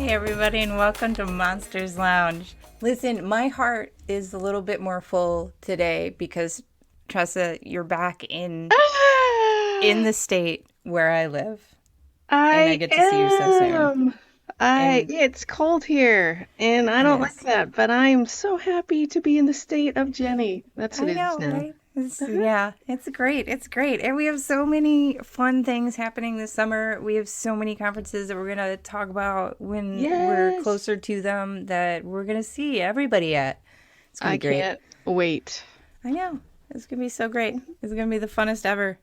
everybody, and welcome to Monsters Lounge. Listen, my heart is a little bit more full today because, Tressa, you're back in the state where I live. And I get to see you so soon. It's cold here, and I don't like that, but I am so happy to be in the state of Jeni. That's what I it is know, now. right? Yeah, it's great. It's great. And we have so many fun things happening this summer. We have so many conferences that we're going to talk about when we're Yes, closer to them that we're going to see everybody at. It's going to I be great. can't wait. I know. It's going to be so great. It's going to be the funnest ever.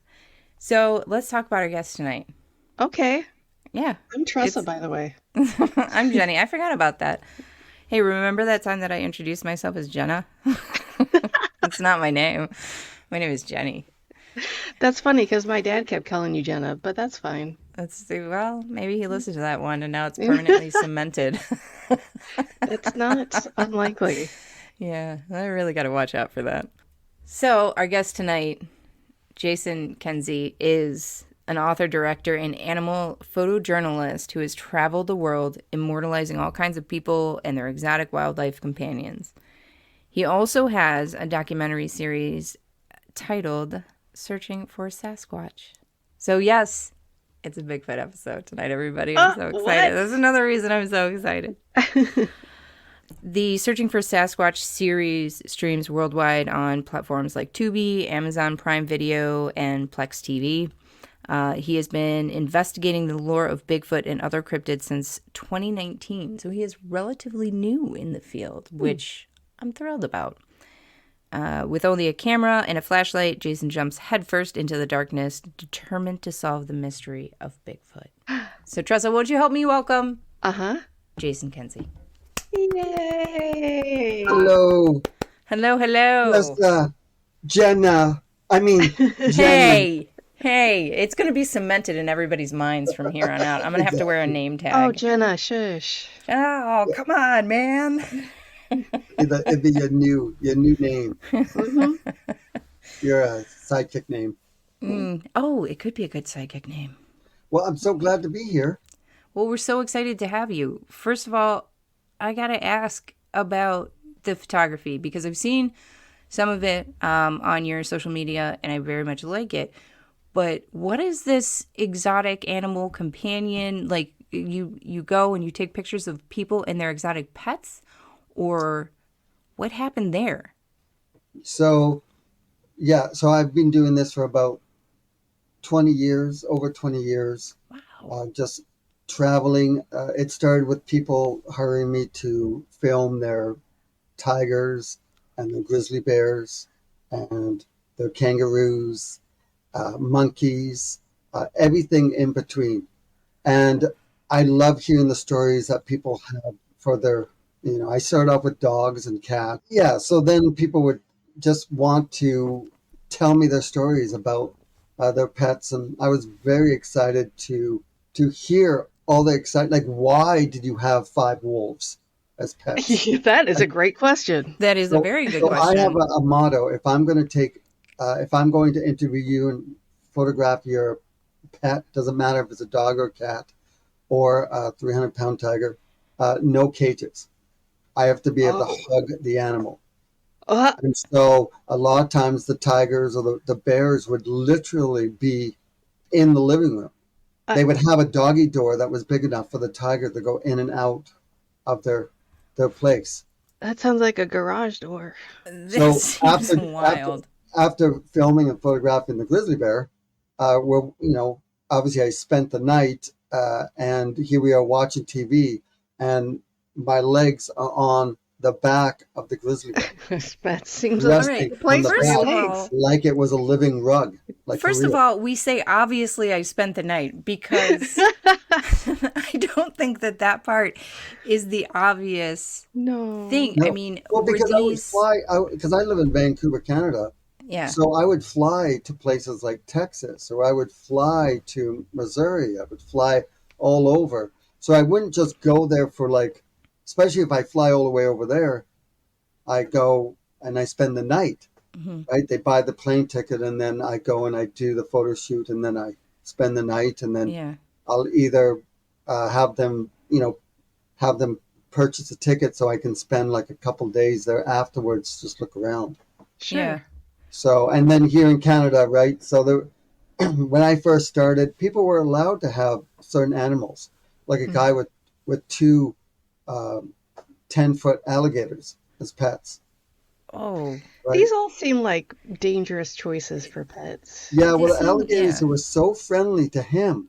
So let's talk about our guest tonight. Okay, Yeah. I'm Tressa, by the way. I'm Jeni. I forgot about that. Hey, remember that time that I introduced myself as Jenna? It's not my name. My name is Jeni. That's funny because my dad kept calling you Jenna, but that's fine. Well, maybe he listened to that one and now it's permanently cemented. It's not unlikely. Yeah, I really got to watch out for that. So, our guest tonight, Jason Kenzie, is an author, director, and animal photojournalist who has traveled the world immortalizing all kinds of people and their exotic wildlife companions. He also has a documentary series titled Searching for Sasquatch. So, yes, it's a Bigfoot episode tonight, everybody. I'm so excited. What? That's another reason I'm so excited. The Searching for Sasquatch series streams worldwide on platforms like Tubi, Amazon Prime Video, and Plex TV. He has been investigating the lore of Bigfoot and other cryptids since 2019, so he is relatively new in the field, which I'm thrilled about. With only a camera and a flashlight, Jason jumps headfirst into the darkness, determined to solve the mystery of Bigfoot. So, Tressa, won't you help me welcome Jason Kenzie? Yay! Hello, Hello. Jenna. I mean, Jeni. Hey, it's going to be cemented in everybody's minds from here on out. I'm going to have to wear a name tag. Oh, Jenna, shush. Oh, come on, man. It'd be your new name, hmm your sidekick name. Oh, it could be a good psychic name. Well, I'm so glad to be here. Well, we're so excited to have you. First of all, I got to ask about the photography because I've seen some of it on your social media and I very much like it. But what is this exotic animal companion? Like you go and you take pictures of people and their exotic pets? Or what happened there? So, yeah, so I've been doing this for about 20 years, over 20 years. Wow. Just traveling. It started with people hiring me to film their tigers and their grizzly bears and their kangaroos, monkeys, everything in between. And I love hearing the stories that people have for their, I started off with dogs and cats. Yeah, so then people would just want to tell me their stories about their pets. And I was very excited to hear all the excitement. Like, why did you have 5 wolves as pets? That is a great question. That is a very good question. I have a motto. If I'm going to interview you and photograph your pet, doesn't matter if it's a dog or a cat or a 300-pound tiger, no cages. I have to be able to hug the animal. And so a lot of times the tigers or the bears would literally be in the living room. They would have a doggy door that was big enough for the tiger to go in and out of their place. That sounds like a garage door. This seems wild. After filming and photographing the grizzly bear, obviously I spent the night, and here we are watching TV, and my legs are on the back of the grizzly bear. That seems resting like place on for the your back, legs. like it was a living rug. Like First of all, we say obviously I spent the night because I don't think that part is the obvious thing. No. I mean, because I would fly out, because I live in Vancouver, Canada. Yeah. So I would fly to places like Texas, or I would fly to Missouri. I would fly all over. So I wouldn't just go there for especially if I fly all the way over there, I go and I spend the night, right? They buy the plane ticket and then I go and I do the photo shoot and then I spend the night and then I'll either have them, have them purchase a ticket so I can spend like a couple days there afterwards, just look around. Sure. Yeah. So, and then here in Canada, right? So when I first started, people were allowed to have certain animals, like a guy with two 10-foot alligators as pets. Oh. Right? These all seem like dangerous choices for pets. Yeah, They well, the seem- alligators yeah. who were so friendly to him,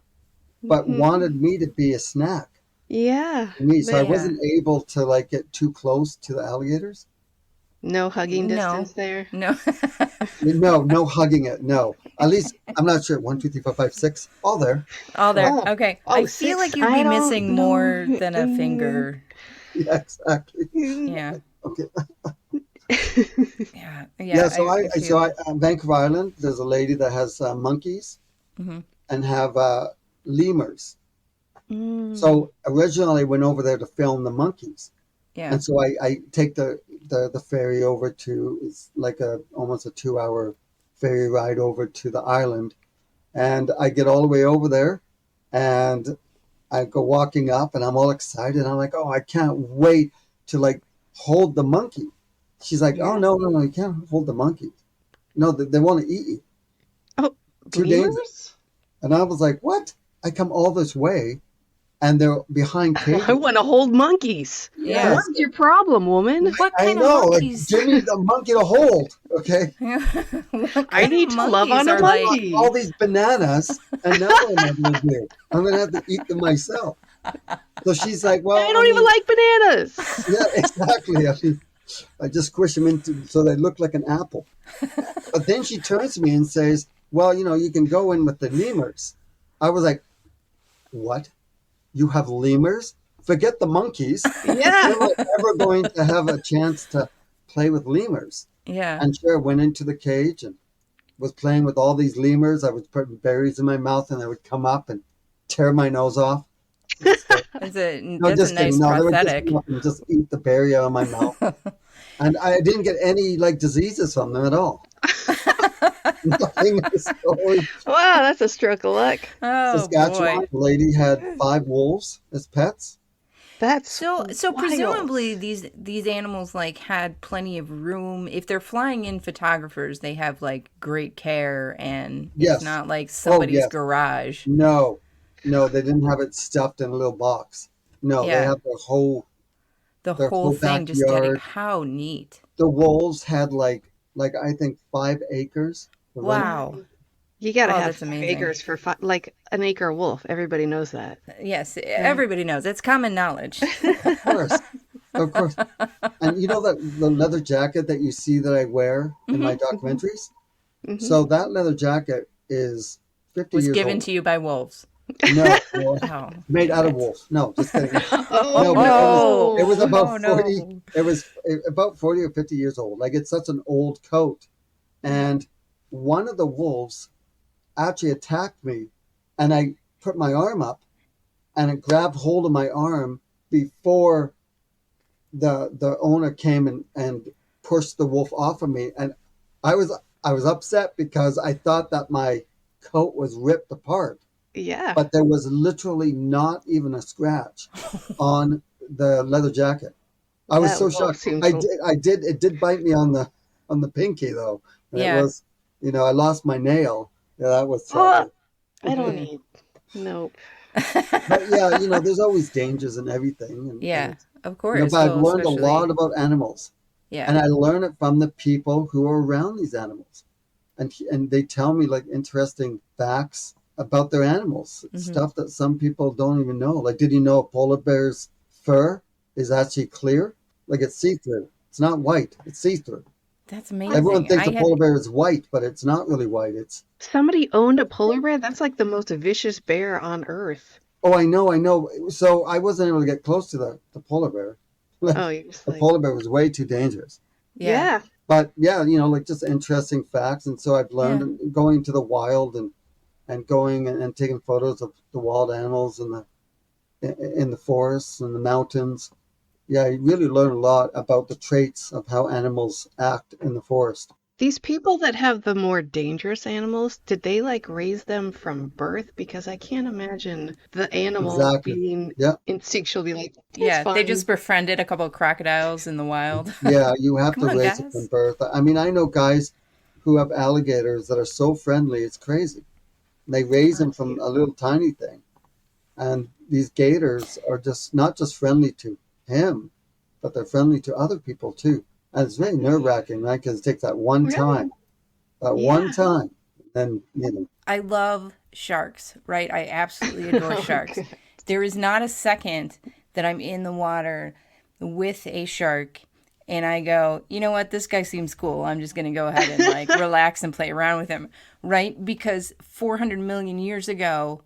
but wanted me to be a snack Yeah. to me. So I Yeah. wasn't able to like get too close to the alligators. No hugging No. distance there. No. No hugging it. No, at least I'm not sure. 1, 2, 3, 4, 5, 6, all there. All there. Oh. Okay. Oh, I feel 6? like you'd I be don't missing know. more than a finger. Yeah, exactly. Yeah. Okay. Yeah. Yeah. So feel it. on Vancouver Island, there's a lady that has monkeys Mhm. and have lemurs. Mm. So originally I went over there to film the monkeys. Yeah. And so I take the ferry over to, it's like almost a 2-hour ferry ride over to the island. And I get all the way over there and I go walking up and I'm all excited. I'm like, oh, I can't wait to like hold the monkey. She's like, oh, Yeah. no, you can't hold the monkey. No, they want to eat you. Oh, Too dangerous. lemurs? And I was like, what? I come all this way and they're behind cages. I want to hold monkeys. Yeah. What's your problem, woman? What I kind know, of like, monkeys? give me the monkey to hold, okay? What I kind need of to love on monkeys a are like- monkey. All these bananas, and now what am I going to do? I'm going to have to eat them myself. So she's like, well, I don't even like bananas. Yeah, exactly. I just squish them into so they look like an apple. But then she turns to me and says, well, you can go in with the lemurs. I was like, what? You have lemurs? Forget the monkeys. Yeah. Am I ever going to have a chance to play with lemurs? Yeah. And sure, went into the cage and was playing with all these lemurs. I was putting berries in my mouth and they would come up and tear my nose off. That's No, a just nice kidding. No, they would just prosthetic. come up and just eat the berry out of my mouth. And I didn't get any like diseases from them at all. Nothing. Wow, that's a stroke of luck. Oh Saskatchewan, boy. the lady had 5 wolves as pets. That's So wild. presumably these animals like had plenty of room. If they're flying in photographers, they have like great care and Yes. it's not like somebody's yes. garage. No, they didn't have it stuffed in a little box. No, they Yeah. have their whole The whole thing just getting backyard. how neat. The wolves had like I think 5 acres. to run. Wow. You gotta Oh, have that's 5 amazing. acres for like an acre wolf. Everybody knows that. Yes, everybody knows. It's common knowledge. Of course. Of course. And you know that the leather jacket that you see that I wear in my documentaries? Mhm. So that leather jacket is 50 Was years given old. to you by wolves. No, Oh. made out of wolf. No, just kidding. Oh, No, but it was Oh, about no. 40. It was about 40 or 50 years old. Like it's such an old coat. And one of the wolves actually attacked me, and I put my arm up, and it grabbed hold of my arm before the owner came and pushed the wolf off of me. And I was upset because I thought that my coat was ripped apart. Yeah. But there was literally not even a scratch on the leather jacket. I was That so wolf shocked. seems It did bite me on the pinky though. And Yeah. It was, I lost my nail. Yeah, that was Oh, sad. I don't need. Nope. But yeah, there's always dangers in everything. And, Yeah, and, of course. but I've Well, learned a especially- lot about animals. Yeah. And I learn it from the people who are around these animals. And they tell me like interesting facts about their animals, stuff that some people don't even know. Like, did you know a polar bear's fur is actually clear? Like it's see-through. It's not white. It's see-through. That's amazing. Everyone thinks I a had- polar bear is white, but it's not really white. It's Somebody owned a polar bear? That's like the most vicious bear on earth. oh, I know. So I wasn't able to get close to the polar bear. Oh, you're just The like. polar bear was way too dangerous. Yeah. But yeah, like just interesting facts. And so I've learned going to the wild and going and taking photos of the wild animals in the forests and the mountains. Yeah, you really learn a lot about the traits of how animals act in the forest. These people that have the more dangerous animals, did they like raise them from birth? Because I can't imagine the animal Exactly. being Yeah. instinctually like, it's Yeah, they fine. just befriended a couple of crocodiles in the wild. Yeah, you have Come to on, raise it from guys. birth. I mean, I know guys who have alligators that are so friendly, it's crazy. They raise Oh, them that's from a beautiful. little tiny thing. And these gators are just not just friendly to him, but they're friendly to other people too. And it's very nerve wracking, right? Because it takes Really? that one Yeah. time, and you know, I love sharks, right? I absolutely adore Oh, sharks. good. There is not a second that I'm in the water with a shark and I go, you know what, this guy seems cool. I'm just going to go ahead and like relax and play around with him, right? Because 400 million years ago,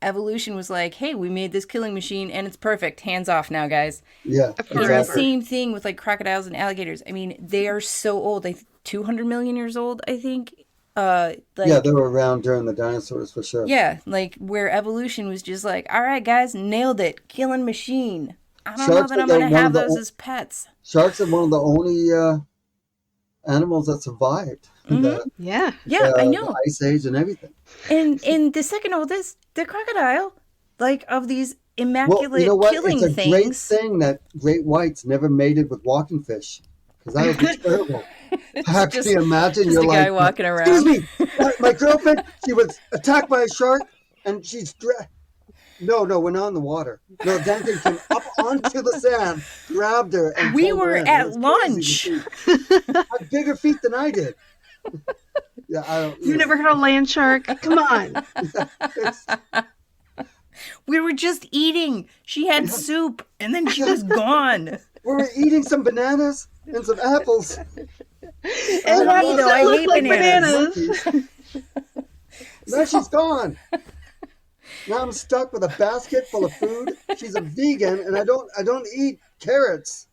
evolution was like, hey, we made this killing machine and it's perfect. Hands off now, guys. yeah, And the exactly. Forever. same thing with like crocodiles and alligators. I mean, they are so old. Like 200 million years old, I think. Yeah, Like they were around during the dinosaurs for sure. yeah, like where evolution was just like, all right, guys, nailed it, killing machine. I don't know Sharks that are I'm gonna one have of the those as pets. sharks are one of the only animals that survived Yeah. Yeah, I the know. ice age and everything. And the second oldest, the crocodile, like of these Well, you know immaculate what? It's killing a great things. thing that great whites never mated with walking fish, because that would be terrible. It's Actually, imagine just you're a guy like, walking excuse around. me, my girlfriend, she was attacked by a shark, and no, no, we're not in the water. No, Duncan came up onto the sand, grabbed her, and We pulled her were in. It at was crazy to lunch. see. Had bigger feet than I did. Yeah, I don't, you You've know, never heard of land shark? Come on. it's, We were just eating. She had soup and then she was gone. we were eating some bananas and some apples. I And had the Love me apples though, that I look hate like bananas. bananas. Now she's So, gone. Now I'm stuck with a basket full of food. She's a vegan, and I don't eat carrots.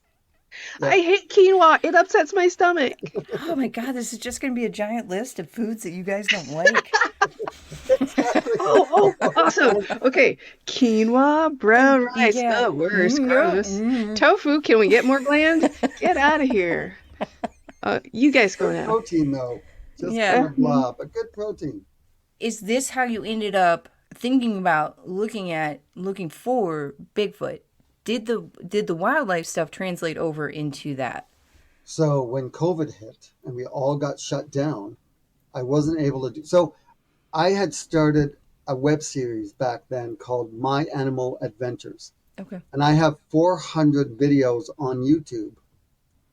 Yeah, I hate quinoa. It upsets my stomach. oh my god, this is just gonna be a giant list of foods that you guys don't like. exactly. Oh, awesome. And Okay. Quinoa, brown rice. Yeah. The worst. Yeah. Gross. Tofu, can we get more bland? Get out of here. You guys go good now. protein though, just kind Yeah. of blah, but good protein. Is this how you ended up thinking about looking for Bigfoot? Did the wildlife stuff translate over into that? So when COVID hit and we all got shut down, I wasn't able to do so. I had started a web series back then called My Animal Adventures, Okay. and I have 400 videos on YouTube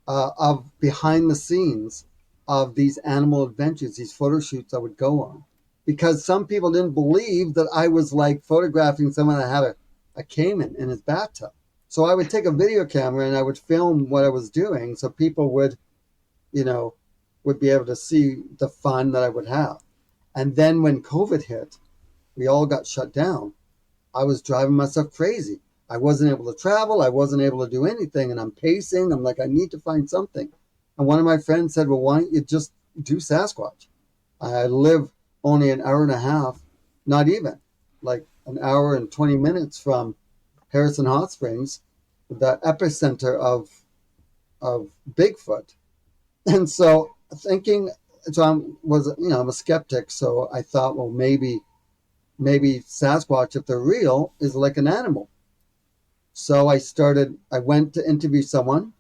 of behind the scenes of these animal adventures, these photo shoots I would go on. Because some people didn't believe that I was like photographing someone that had a caiman in his bathtub. So I would take a video camera and I would film what I was doing so people would, you know, would be able to see the fun that I would have. And then when COVID hit, we all got shut down. I was driving myself crazy. I wasn't able to travel. I wasn't able to do anything. And I'm pacing. I'm like, I need to find something. And one of my friends said, well, why don't you just do Sasquatch? I live only an hour and a half, not even, like an hour and 20 minutes from Harrison Hot Springs, the epicenter of Bigfoot. And so thinking, so I'm a skeptic. So I thought, well, maybe Sasquatch, if they're real, is like an animal. So I went to interview someone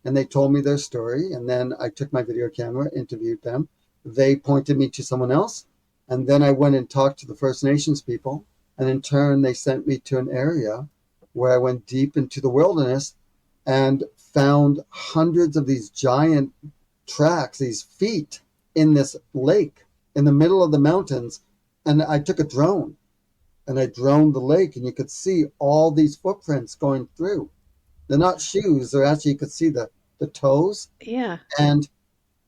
and they told me their story. And then I took my video camera, interviewed them. They pointed me to someone else. And then I went and talked to the First Nations people. And in turn, they sent me to an area where I went deep into the wilderness and found hundreds of these giant tracks, these feet in this lake in the middle of the mountains. And I took a drone and I droned the lake, and you could see all these footprints going through. They're not shoes, they're actually, you could see the toes. Yeah. And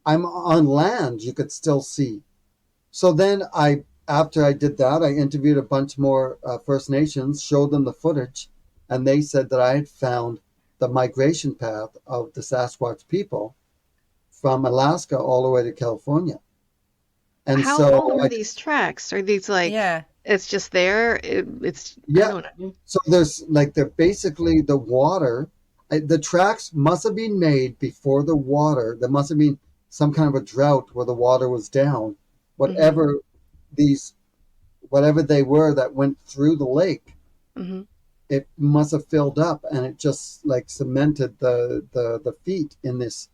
I'm on land, you could still see. So then after I did that, I interviewed a bunch more First Nations, showed them the footage, and they said that I had found the migration path of the Sasquatch people from Alaska all the way to California. And How old so are these tracks? Are these like, Yeah. it's just there? I yeah, don't know. so there's like they're basically the water. The tracks must have been made before the water. There must have been some kind of a drought where the water was down. Mm-hmm. Whatever they were that went through the lake, Mm-hmm. it must have filled up, and it just like cemented the feet in this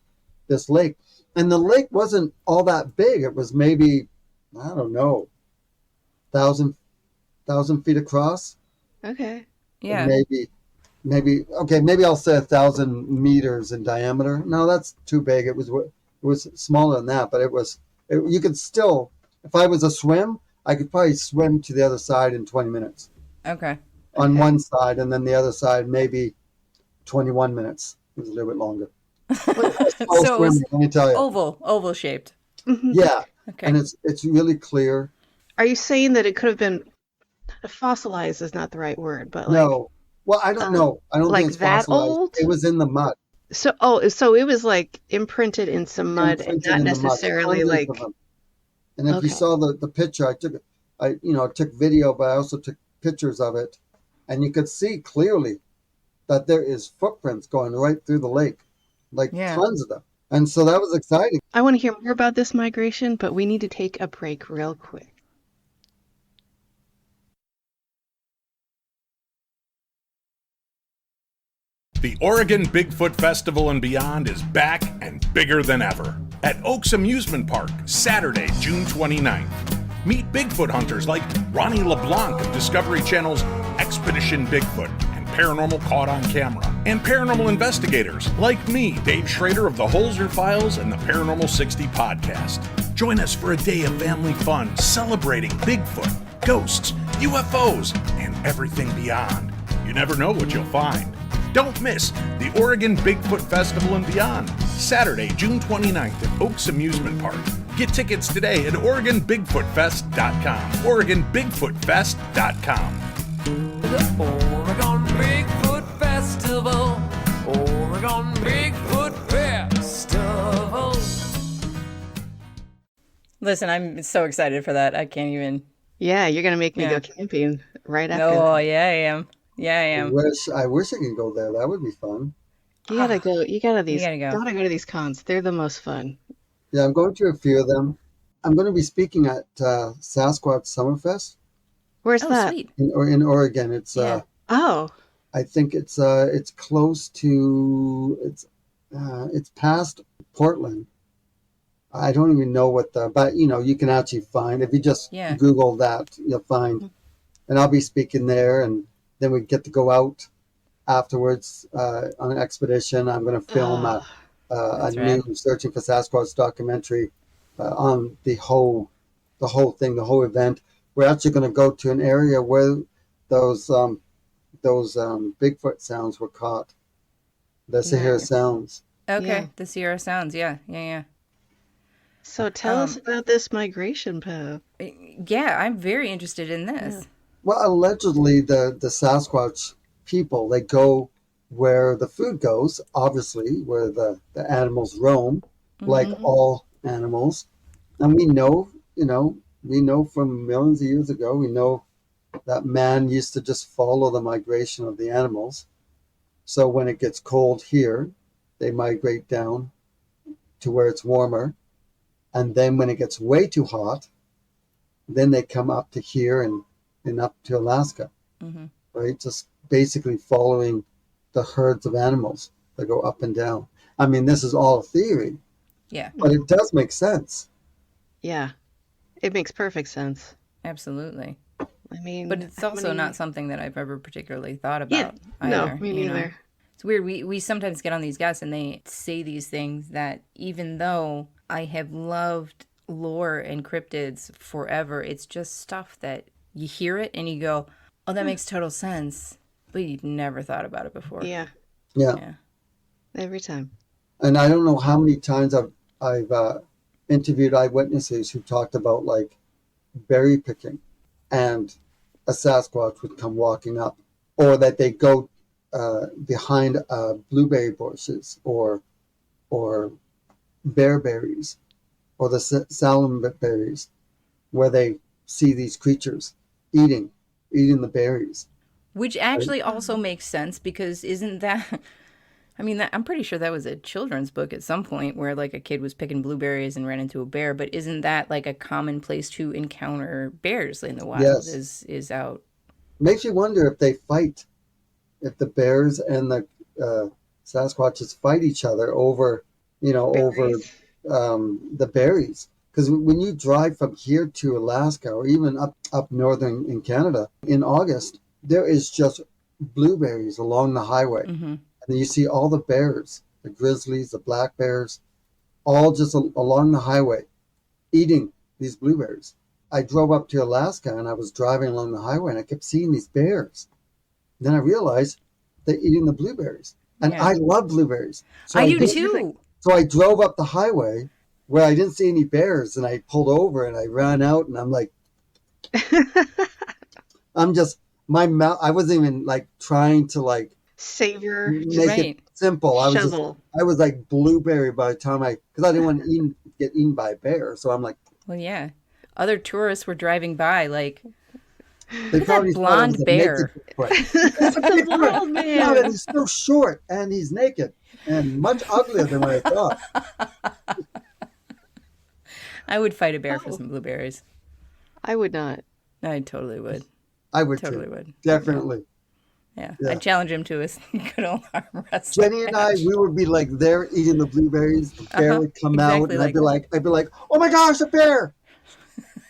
lake. And the lake wasn't all that big. It was maybe, I don't know, thousand feet across. Okay. Yeah. Maybe I'll say 1,000 meters in diameter. No, that's too big. It was smaller than that, but you could still, if I was a swim, I could probably swim to the other side in 20 minutes Okay. on Okay. one side, and then the other side maybe 21 minutes. It was a little bit longer. Slow So it was swimming, let me tell you. oval shaped. Mhm. Yeah, Okay. and it's really clear. Are you saying that it could have been fossilized is not the right word, but No, well, I don't know. I don't think like it's that fossilized. old? It was in the mud, So it was like imprinted in some mud and imprinted not in the mud, necessarily hundreds of like them. And if you okay. saw the picture, I took video, but I also took pictures of it, and you could see clearly that there is footprints going right through the lake, like Yeah. tons of them. And so that was exciting. I want to hear more about this migration, but we need to take a break real quick. The Oregon Bigfoot Festival and Beyond is back and bigger than ever at Oaks Amusement Park, Saturday, June 29th. Meet Bigfoot hunters like Ronnie LeBlanc of Discovery Channel's Expedition Bigfoot and Paranormal Caught on Camera, and paranormal investigators like me, Dave Schrader of the Holzer Files and the Paranormal 60 podcast. Join us for a day of family fun celebrating Bigfoot, ghosts, UFOs, and everything beyond. You never know what you'll find. Don't miss the Oregon Bigfoot Festival and Beyond, Saturday, June 29th at Oaks Amusement Park. Get tickets today at OregonBigfootFest.com. OregonBigfootFest.com. The Oregon Bigfoot Festival. Oregon Bigfoot Festival. Listen, I'm so excited for that. I can't even. Yeah, you're gonna make me Yeah. go camping right after No, that. yeah, I am. Yeah, I am. I wish I could go there. That would be fun. You gotta go. You gotta gotta go. Gotta go to these cons. They're the most fun. Yeah, I'm going to a few of them. I'm going to be speaking at Sasquatch Summerfest Where's Oh, that? sweet. in Oregon. It's Yeah. Oh, I think it's close to it's past Portland. I don't even know but you can actually find, if you just Yeah. Google that, you'll find. And I'll be speaking there, and then we get to go out afterwards on an expedition. I'm going to film a That's new rad. Searching for Sasquatch documentary on the whole thing, the whole event. We're actually going to go to an area where those Bigfoot sounds were caught, the Sahara nice. sounds. Okay, Yeah. the Sierra Sounds. Yeah, yeah, So tell us Um, about this migration path. yeah. Yeah, I'm very interested in this. Well, allegedly, the Sasquatch people, they go where the food goes, obviously, where the animals roam, like Mhm. all animals. And we know from millions of years ago, we know that man used to just follow the migration of the animals. So when it gets cold here, they migrate down to where it's warmer. And then when it gets way too hot, then they come up to here and up to Alaska, Mm-hmm. right? Just basically following the herds of animals that go up and down. I mean, this is all a theory, Yeah, but it does make sense. Yeah, it makes perfect sense. absolutely. I mean, But it's how also many- not something that I've ever particularly thought Yeah, about no, either. me you know? neither. It's weird. We sometimes get on these guests and they say these things that even though I have loved lore and cryptids forever, it's just stuff that you hear it and you go, oh, that makes total sense. But you've never thought about it before. Yeah, Yeah. Yeah. every time. And I don't know how many times I've interviewed eyewitnesses who talked about like berry picking, and a Sasquatch would come walking up, or that they go behind blueberry bushes or bearberries or the salam berries, where they see these creatures eating the berries. Which actually also makes sense because isn't that I mean, I'm pretty sure that was a children's book at some point where like a kid was picking blueberries and ran into a bear. But isn't that like a common place to encounter bears in the wild? Yes. Is out. Makes you wonder if they fight, if the bears and the Sasquatches fight each other over, Berries. the berries. Because when you drive from here to Alaska or even up northern in Canada in August, there is just blueberries along the highway. Mm-hmm. And then you see all the bears, the grizzlies, the black bears, all just along the highway eating these blueberries. I drove up to Alaska and I was driving along the highway and I kept seeing these bears. Then I realized they're eating the blueberries. And Yeah. I love blueberries. So I do too. So I drove up the highway where I didn't see any bears and I pulled over and I ran out and I'm like, my mouth, I wasn't even like trying to like Savor. make Right. it simple. I Shovel. was like blueberry by the time because I didn't want to get eaten by a bear. So I'm like, Well, yeah. Other tourists were driving by like, they probably thought it was blonde a bear. naked Bigfoot. The blonde No, man. and he's so short and he's naked and much uglier than what I thought. I would fight a bear for Oh. some blueberries. I would not. I totally would. I would Totally too. would. Definitely. Yeah. Yeah. I'd challenge him to a good old arm wrestling. Jenny and I, we would be like there eating the blueberries. The bear Uh-huh. would come out, Exactly and I'd be like, "Oh my gosh, a bear!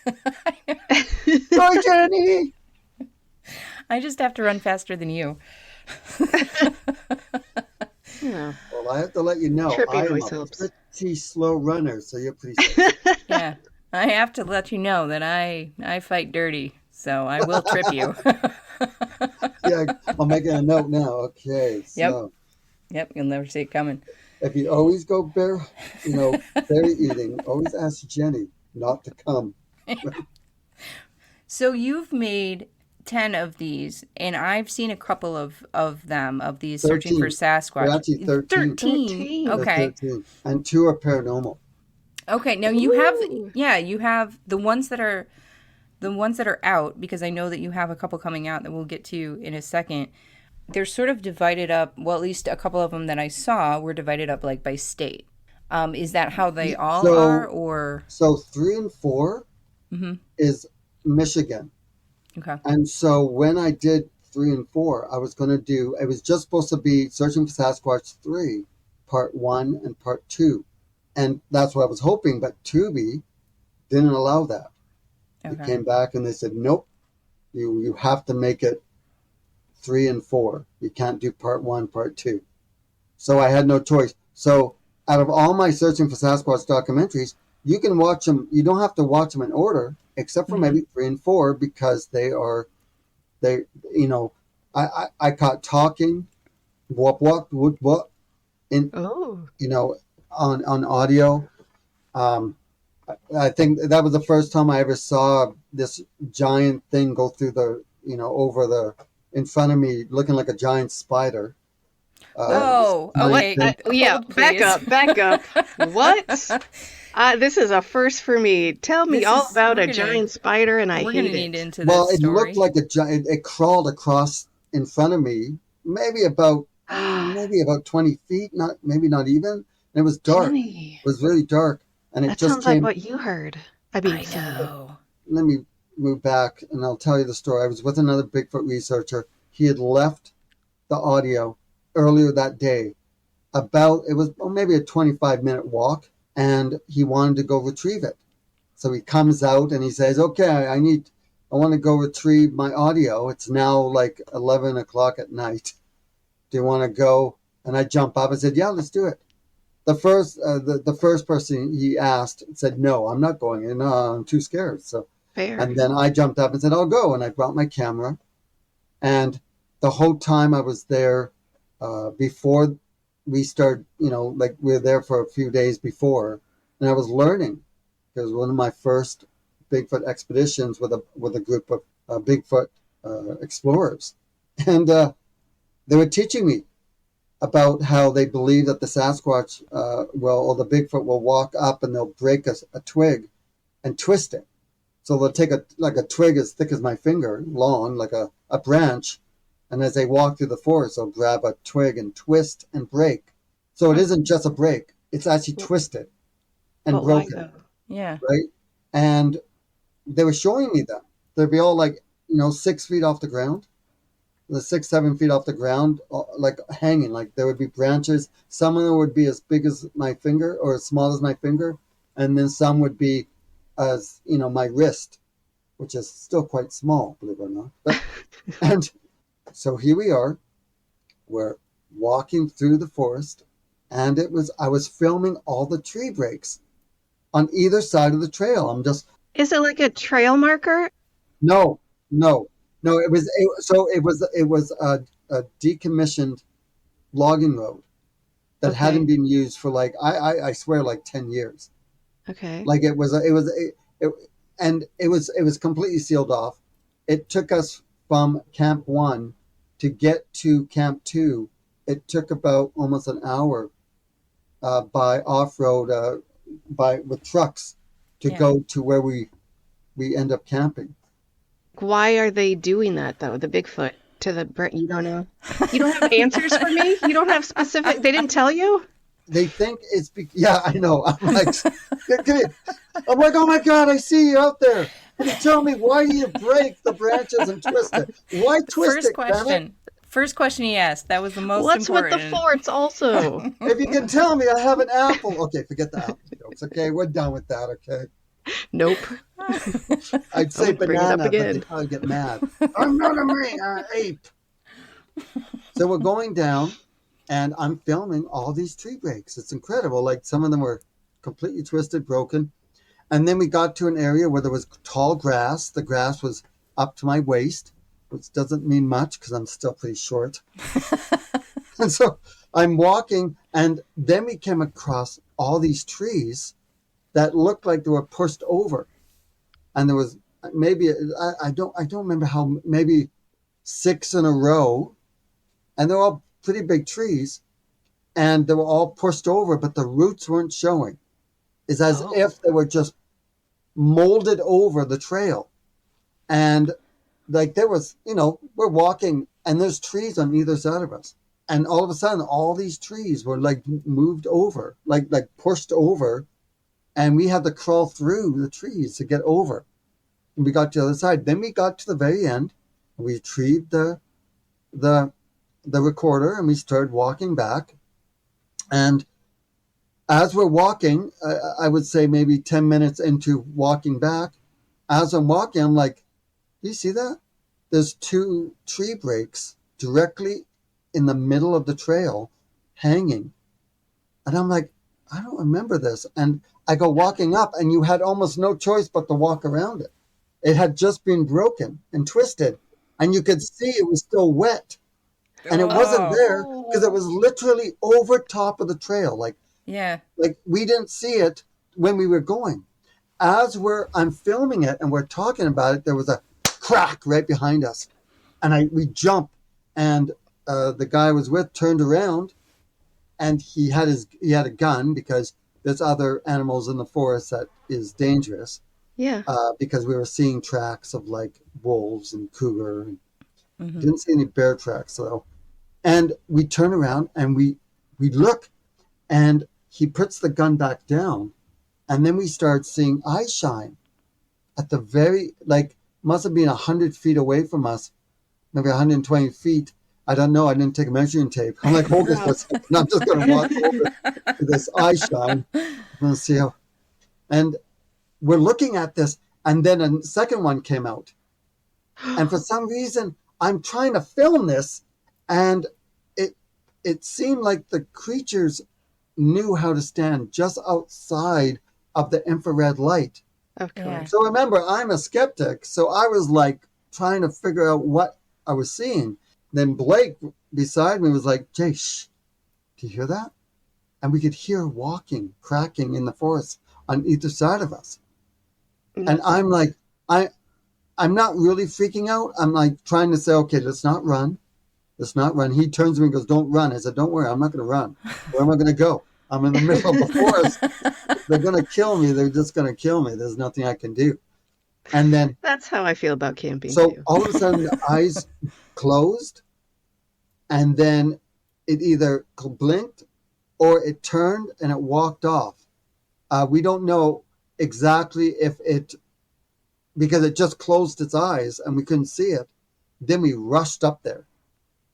Hi, Jenny!" I just have to run faster than you. Yeah. Well, I have to let you know, Tripping I am always a helps. pretty slow runner, so you're pretty. Slow. Yeah. I have to let you know that I fight dirty, so I will trip you. Yeah, I'm making a note now. Okay, so Yep, you'll never see it coming. if you always go berry eating, always ask Jenny not to come. So you've made 10 of these, and I've seen a couple of them, of these searching for 13. Sasquatch. We're actually 13. 13. There's Okay. 13. And 2 are paranormal. Okay. Now you have the ones that are out, because I know that you have a couple coming out that we'll get to in a second. They're sort of divided up. Well, at least a couple of them that I saw were divided up like by state. Is that how they all So- are, or So 3 and 4 is Michigan. okay? And so when I did 3 and 4, it was just supposed to be Searching for Sasquatch 3, part 1 and part 2. And that's what I was hoping, but Tubi didn't allow that. They Okay. came back and they said, nope, you have to make it 3 and 4. You can't do part 1, part 2. So I had no choice. So out of all my Searching for Sasquatch documentaries, you can watch them. You don't have to watch them in order, except for maybe 3 and 4, because I caught talking, what, in, Oh. on audio. I think that was the first time I ever saw this giant thing go through in front of me, looking like a giant spider. Oh, okay. Yeah, Hold, back please. back up. What? This is a first for me. Tell me This all is- about we're a gonna- giant spider, and I We're hate gonna need it. into this Well, it story. looked like a giant. It crawled across in front of me, maybe about 20 feet, not even. And it was dark. Jenny, It was really dark, and it that just sounds came. like what you heard. I mean, I know. Let me move back, and I'll tell you the story. I was with another Bigfoot researcher. He had left the audio earlier that day. It was maybe a 25-minute walk, and he wanted to go retrieve it. So he comes out and he says, "Okay, I want to go retrieve my audio. It's now like 11 o'clock at night. Do you want to go?" And I jump up and said, "Yeah, let's do it." The first person he asked said, "No, I'm not going in. I'm too scared." So, fair. and then I jumped up and said, "I'll go." And I brought my camera, and the whole time I was there, before we started, like we were there for a few days before, and I was learning. It was one of my first Bigfoot expeditions with a group of Bigfoot explorers, and they were teaching me about how they believe that the Sasquatch or the Bigfoot will walk up and they'll break a twig and twist it. So they'll take a twig as thick as my finger, long, like a branch, And as they walk through the forest, they'll grab a twig and twist and break. So it isn't just a break. It's actually twisted and But why broken, though? Yeah. right? And they were showing me them. They'd be all like, 6 feet off the ground, 6, 7 feet off the ground, like hanging. Like there would be branches. Some of them would be as big as my finger or as small as my finger. And then some would be as, my wrist, which is still quite small, believe it or not. But, and so here we are. We're walking through the forest, and I was filming all the tree breaks on either side of the trail. Is it like a trail marker? No. It was a decommissioned logging road that Okay. hadn't been used for I swear 10 years. Okay. Like it was completely sealed off. It took us from Camp 1 to get to Camp 2. It took about almost an hour by off-road with trucks to go to where we end up camping. Why are they doing that though? The Bigfoot you don't know? You don't have answers for me? You don't have specific, they didn't tell you? They think it's yeah, I know. I'm like, oh my God, I see you out there. Can you tell me why do you break the branches and twist it? Why twist it? First question he asked. That was the most What's important. with the forts also? If you can tell me I have an apple. Okay, forget the apple jokes. Okay, we're done with that. Okay. Nope. I'd say Don't bring it up banana, but again. they probably get mad. I'm not an ape. So we're going down, and I'm filming all these tree breaks. It's incredible. Like some of them were completely twisted, broken. And then we got to an area where there was tall grass. The grass was up to my waist, which doesn't mean much because I'm still pretty short. And so I'm walking, and then we came across all these trees that looked like they were pushed over. And there was maybe, I don't remember how, maybe 6 in a row. And they were all pretty big trees. And they were all pushed over, but the roots weren't showing. It's as if they were just molded over the trail. And like there was, we're walking and there's trees on either side of us. And all of a sudden, all these trees were like moved over, like pushed over. And we had to crawl through the trees to get over. And we got to the other side. Then we got to the very end. And we retrieved the recorder and we started walking back. And as we're walking, I would say maybe 10 minutes into walking back, as I'm walking, I'm like, do you see that? There's 2 tree breaks directly in the middle of the trail hanging. And I'm like, I don't remember this. And I go walking up, and you had almost no choice but to walk around it. It had just been broken and twisted, and you could see it was still wet. And it wasn't there because it was literally over top of the trail. Like we didn't see it when we were going. As I'm filming it and we're talking about it, there was a crack right behind us. And we jumped, and the guy I was with turned around, and he had a gun because there's other animals in the forest that is dangerous. Yeah. Because we were seeing tracks of like wolves and cougar. And didn't see any bear tracks though. And we turn around and we look, and he puts the gun back down, and then we start seeing eye shine at the very, must have been 100 feet away from us, maybe 120 feet. I don't know. I didn't take a measuring tape. I'm like, hold this for a second. I'm just going to walk over to this eye shine. I'm going to see how. And we're looking at this, and then a second one came out. And for some reason, I'm trying to film this, and it seemed like the creatures knew how to stand just outside of the infrared light. Of course. Yeah. So remember, I'm a skeptic, so I was like trying to figure out what I was seeing. Then Blake beside me was like, Jay, shh, do you hear that? And we could hear walking, cracking in the forest on either side of us. And I'm like, I'm not really freaking out. I'm like trying to say, okay, let's not run. Let's not run. He turns to me and goes, don't run. I said, don't worry, I'm not going to run. Where am I going to go? I'm in the middle of the forest. They're going to kill me. They're just going to kill me. There's nothing I can do. And then That's how I feel about camping so too. all of a sudden the eyes closed, and then it either blinked or it turned and it walked off. We don't know exactly if it, because it just closed its eyes and we couldn't see it. Then we rushed up there.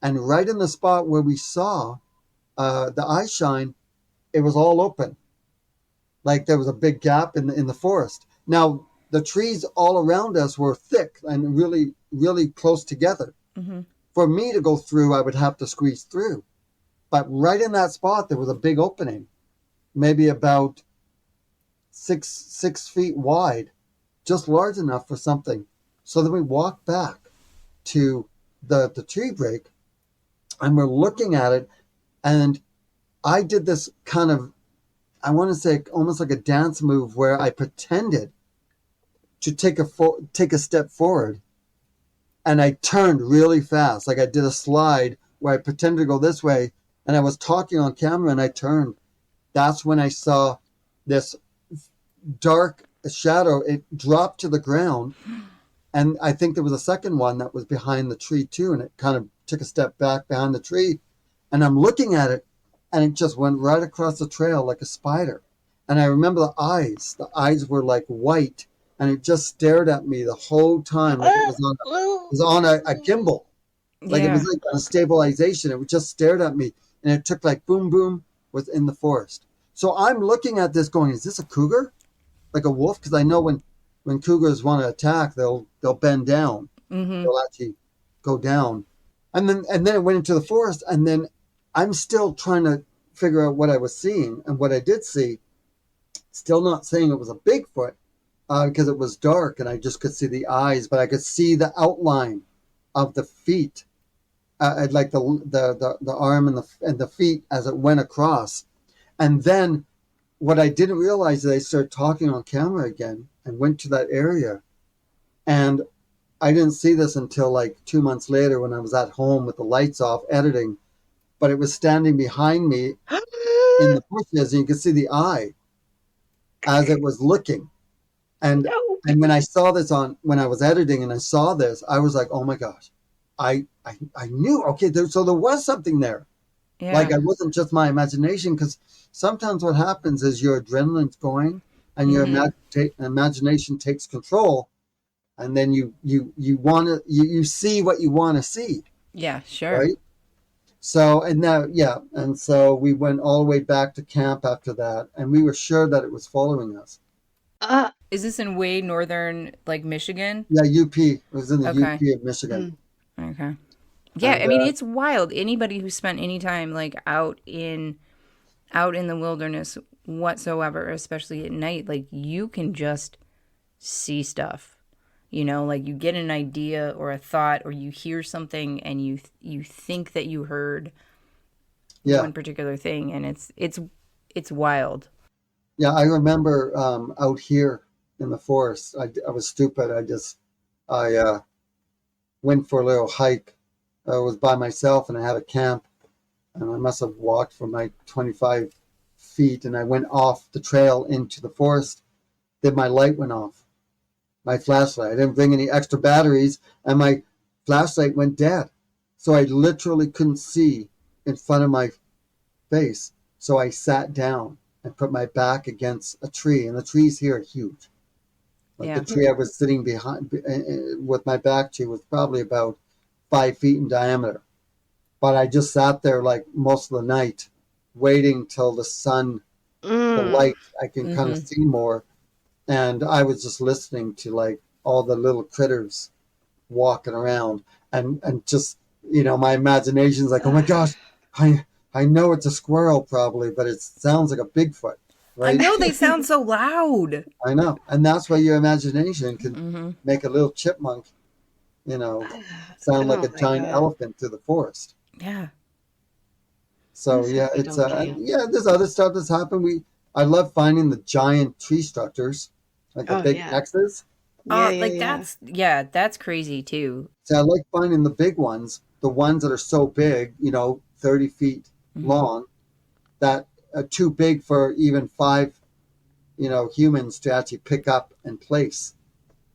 And right in the spot where we saw the eye shine, it was all open. Like there was a big gap in the forest. Now, the trees all around us were thick and really, really close together. Mm-hmm. For me to go through, I would have to squeeze through. But right in that spot, there was a big opening, maybe about six feet wide, just large enough for something. So then we walked back to the tree break, and we're looking at it, and I did this kind of, I want to say almost like a dance move where I pretended to take a step forward, and I turned really fast, like I did a slide where I pretended to go this way, and I was talking on camera, and I turned. That's when I saw this dark shadow. It dropped to the ground, and I think there was a second one that was behind the tree too, and it kind of took a step back behind the tree, and I'm looking at it, and it just went right across the trail like a spider. And I remember the eyes were like white, and it just stared at me the whole time, like it was on a gimbal, like it was like on a stabilization. It just stared at me, and it took like boom boom, was in the forest. So I'm looking at this going, is this a cougar, like a wolf? Because I know when cougars want to attack, they'll bend down. Mm-hmm. They'll actually go down, and then it went into the forest, and then I'm still trying to figure out what I was seeing, and what I did see, still not saying it was a Bigfoot, because it was dark and I just could see the eyes, but I could see the outline of the feet, like the arm and the feet as it went across. And then what I didn't realize is I started talking on camera again and went to that area, and I didn't see this until like 2 months later when I was at home with the lights off editing, but it was standing behind me in the bushes, and you could see the eye as it was looking. And when I saw this when I was editing and I saw this, I was like, oh my gosh, I knew, okay, so there was something there. Yeah. Like, it wasn't just my imagination, because sometimes what happens is your adrenaline's going and your imagination takes control, and then you see what you want to see. Yeah, sure. Right? So, and so we went all the way back to camp after that, and we were sure that it was following us. Is this in way northern, like Michigan? Yeah, UP. It was in the UP of Michigan. Okay. Yeah, And, I mean, it's wild. Anybody who spent any time like out in the wilderness whatsoever, especially at night, like you can just see stuff. You know, like you get an idea or a thought, or you hear something and you think that you heard one particular thing, and it's wild. Yeah, I remember out here in the forest, I was stupid. I went for a little hike. I was by myself, and I had a camp, and I must have walked for my 25 feet, and I went off the trail into the forest. Then my light went off, my flashlight. I didn't bring any extra batteries, and my flashlight went dead. So I literally couldn't see in front of my face. So I sat down and put my back against a tree, and the trees here are huge. Like the tree I was sitting behind with my back to was probably about 5 feet in diameter. But I just sat there like most of the night, waiting till the sun, the light, I can kind of see more. And I was just listening to like all the little critters walking around, and just, you know, my imagination's like, oh my gosh, I know it's a squirrel probably, but it sounds like a Bigfoot. Right? I know, they sound so loud. I know. And that's why your imagination can make a little chipmunk, you know, sound like a giant elephant through the forest. Yeah. So it's there's other stuff that's happened. I love finding the giant tree structures, like the big X's. That's crazy too. So I like finding the big ones, the ones that are so big, you know, 30 feet long, that are too big for even 5, you know, humans to actually pick up and place.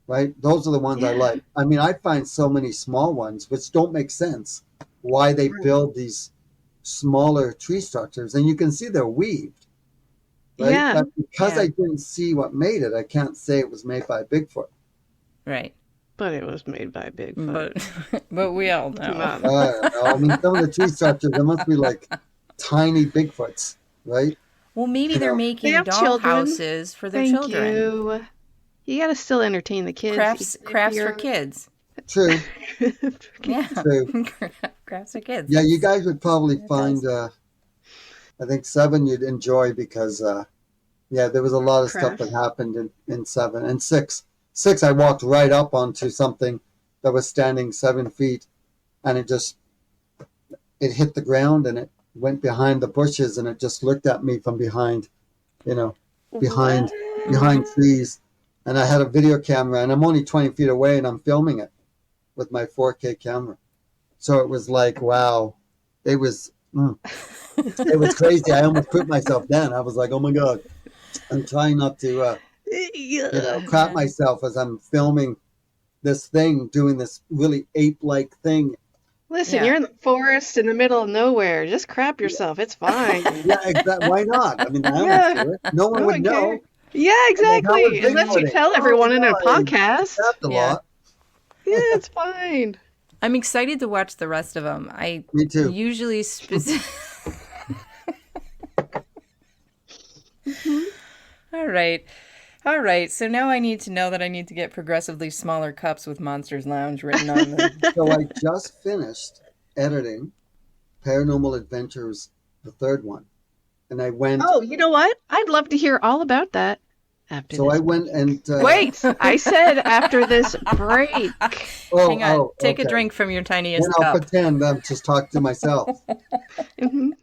Right? Those are the ones I like. I mean, I find so many small ones which don't make sense. why they build these smaller tree structures, and you can see they're weaved, right? Yeah. But because Yeah. I didn't see what made it, I can't say it was made by Bigfoot. Right. But it was made by Bigfoot. But we all Come know. on. I don't know. I mean, some of the tree structures, there must be like tiny Bigfoots, right? Well, maybe they're They making have doll children. houses for their Thank children. you. You gotta still entertain the kids. Crafts If for you're- kids. True, Yeah. true. Crafts for kids. Yeah, you guys would probably It find, I think 7 you'd enjoy because, there was a lot of stuff that Crafts. happened in 7. And 6, I walked right up onto something that was standing 7 feet, and it hit the ground and it went behind the bushes, and it just looked at me from behind, behind trees. And I had a video camera, and I'm only 20 feet away, and I'm filming it with my 4K camera. So it was like, wow, it was crazy. I almost put myself down. I was like, oh my God, I'm trying not to, crap myself as I'm filming this thing, doing this really ape-like thing. Listen, Yeah. you're in the forest in the middle of nowhere. Just crap yourself. It's fine. Yeah, exactly. Why not? I mean, I Yeah. don't do it. No one No would one know. cares. Yeah, How exactly. would Unless you Bigfoot tell it? everyone in a Oh, no, I podcast. crapped a Yeah. lot. Yeah, it's fine. I'm excited to watch the rest of them. I Me too. usually All right. So now I need to know that I need to get progressively smaller cups with Monsters Lounge written on them. So I just finished editing Paranormal Adventures, the 3rd one. And I went, Oh, you know what? I'd love to hear all about that after so I this. went and... Wait, I said after this break. Hang on. Take a okay. drink from your Then tiniest I'll cup. pretend I'm just talking to myself. Mhm.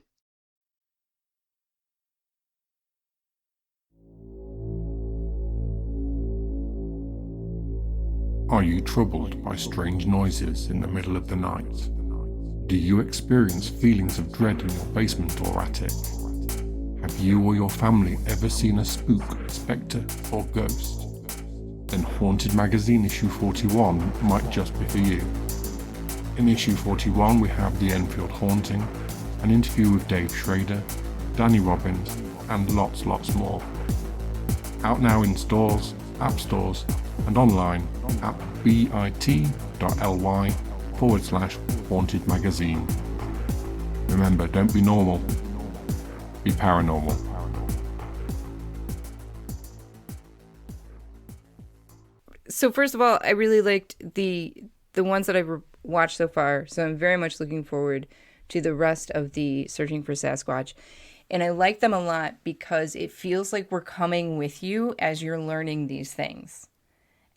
Are you troubled by strange noises in the middle of the night? Do you experience feelings of dread in your basement or attic? Have you or your family ever seen a spook, spectre, or ghost? Then Haunted Magazine issue 41 might just be for you. In issue 41 we have The Enfield Haunting, an interview with Dave Schrader, Danny Robbins, and lots more. Out now in stores, app stores, and online at bit.ly/Haunted Magazine. Remember, don't be normal, be paranormal. So first of all, I really liked the ones that I've watched so far. So I'm very much looking forward to the rest of the Searching for Sasquatch. And I like them a lot because it feels like we're coming with you as you're learning these things.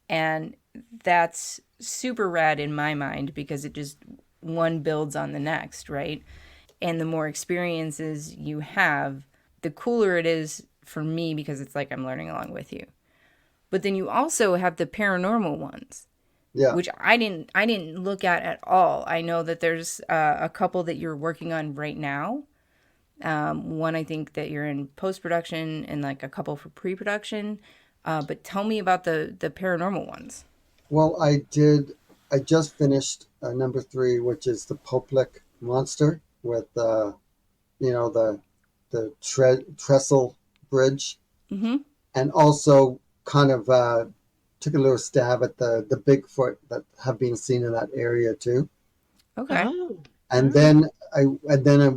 And that's super rad in my mind because it just one builds on the next, right? And the more experiences you have, the cooler it is for me because it's like I'm learning along with you. But then you also have the paranormal ones, Yeah. which I didn't look at all. I know that there's a couple that you're working on right now. One I think that you're in post-production and like a couple for pre-production. But tell me about the paranormal ones. Well, I just finished number 3, which is the Poplick Monster with, the trestle bridge. Mm-hmm. And also kind of took a little stab at the Bigfoot that have been seen in that area too. Okay. Oh. And then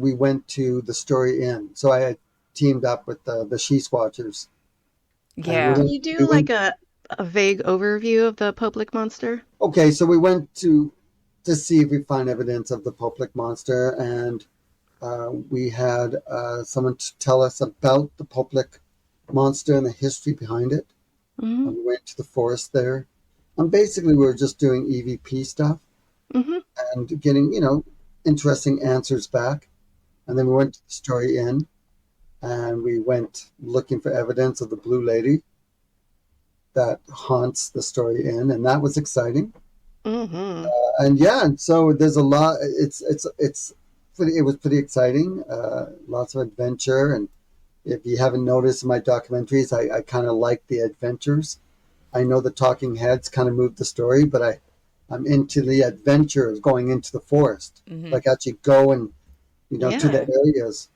we went to the Story Inn. So I had teamed up with the She Squatchers. Yeah. Can you do like a vague overview of the Poplick Monster? Okay, so we went to see if we find evidence of the Poplick Monster, and we had someone to tell us about the Poplick Monster and the history behind it. Mm-hmm. And we went to the forest there, and basically we were just doing EVP stuff Mm-hmm. and getting interesting answers back. And then we went to the Story Inn, and we went looking for evidence of the Blue Lady that haunts the Story Inn, and that was exciting. Mm-hmm. And so there's a lot. It was pretty exciting. Lots of adventure, and if you haven't noticed in my documentaries, I kind of like the adventures. I know the talking heads kind of moved the story, but I'm into the adventure of going into the forest, like actually go and to the areas.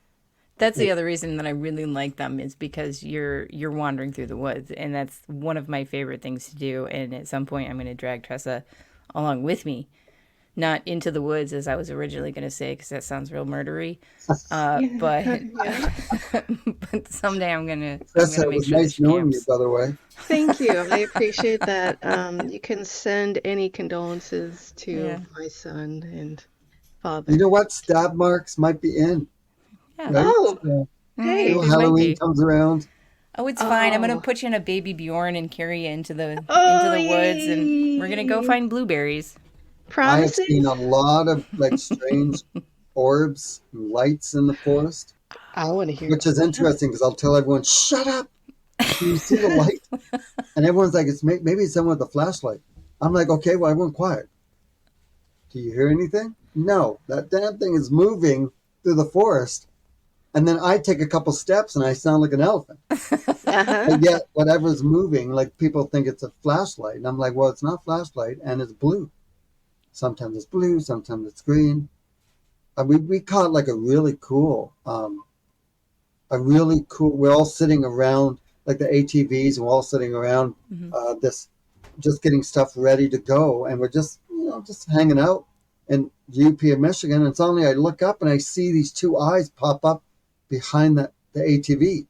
That's the other reason that I really like them is because you're wandering through the woods, and that's one of my favorite things to do. And at some point, I'm going to drag Tressa along with me, not into the woods as I was originally going to say, because that sounds real murdery. But but someday I'm gonna Tressa, it make was sure nice that she knowing you, camps. by the way. Thank you. I appreciate that. You can send any condolences to my son and father. You know what? Stab marks might be in. Yeah. Right? Oh, So, hey. They might Halloween be. comes around. Oh, it's fine. I'm gonna Oh. put you in a baby Bjorn and carry you into the Oh, woods, and we're gonna go yay. find blueberries. I have Promising? seen a lot of like strange orbs and lights in the forest, I want to hear which is interesting because I'll tell everyone, "Shut up! Can you see the light?" And everyone's like, "It's maybe it's someone with a flashlight." I'm like, "Okay, well, everyone quiet. Do you hear anything?" No, that damn thing is moving through the forest, and then I take a couple steps and I sound like an elephant. But yet, whatever's moving, like people think it's a flashlight, and I'm like, "Well, it's not a flashlight, and it's blue. Sometimes it's blue, sometimes it's green." We caught like a really cool. We're all sitting around like the ATVs, and we're all sitting around this, just getting stuff ready to go, and we're just just hanging out in UP of Michigan. And suddenly I look up and I see these two eyes pop up behind the ATV,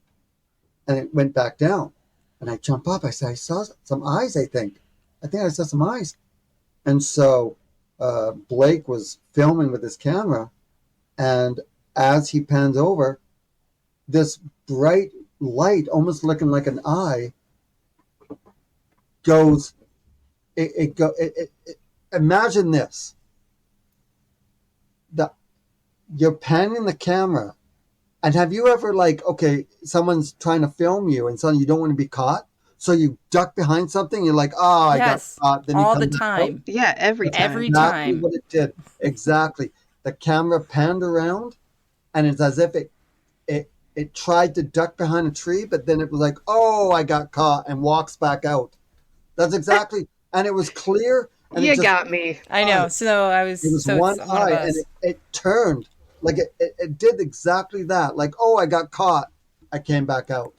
and it went back down. And I jump up. I say, I saw some eyes. I think I saw some eyes. And so Blake was filming with his camera, and as he pans over, this bright light, almost looking like an eye, goes. Imagine this: you're panning the camera, and have you ever someone's trying to film you, and suddenly you don't want to be caught, so you duck behind something. You're like, oh, I got caught. Then all the time. Yeah, every time. Every exactly time. what it did. Exactly. The camera panned around, and it's as if it tried to duck behind a tree, but then it was like, oh, I got caught, and walks back out. That's exactly, and it was clear. And You got me. I know. So I was. It was so one it's eye, one of and us. it turned like it did exactly that. Like, oh, I got caught. I came back out,